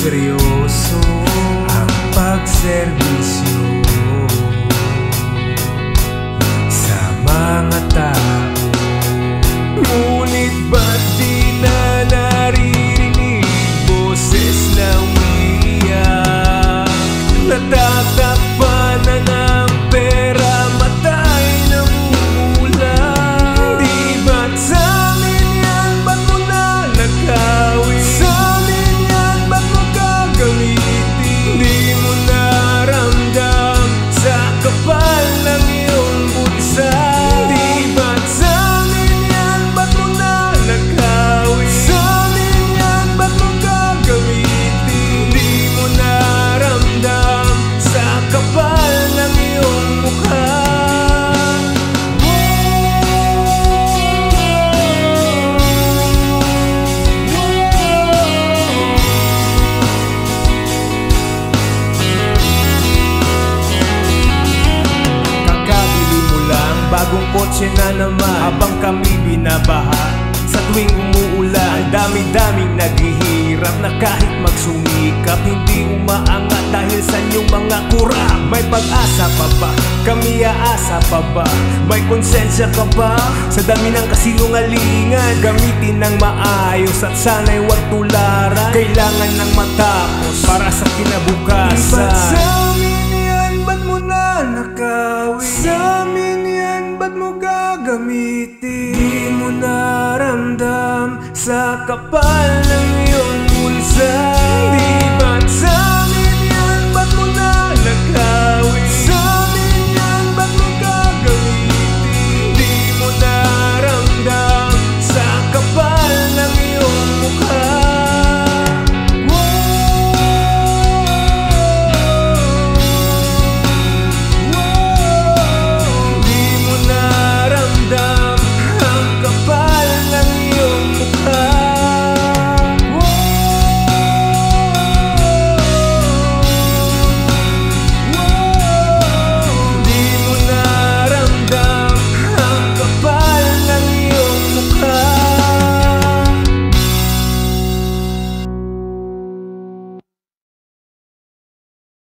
seryoso ang pagserbisyo sa mga tao. Ngunit ba't di na naririnig boses na umiiyak? Natatakpan na ng pera, mata'y namumulat. Di ba't sa'min yan, ba't mo na nakawin? Sa'min yan, ba't mo gagamitin? Di mo naramdam sa kapal ng iyong bulsa. Di ba't sa'min yan, ba't mo na nakawin? Sa'min yan, ba't mo gagamitin? Di mo naramdam sa kapal ng iyong mukha. Kakabili mo lang bagong kotse na naman, habang kami binabaha sa tuwing umuulan. Dami-daming naghihirap na kahit magsumikap hindi umaangat dahil sa inyong mga kurap. May pag-asa pa ba? Kami aasa pa ba? May konsensya ka ba? Sa dami ng kasinungalingan, gamitin ng maayos at sana'y huwag tularan. Kailangan ng matapos para sa kinabukasan. Ba't sa'min yan, ba't mo na nakawin? Sa'min yan, ba't mo gagamitin? Di mo naramdam sa kapal ng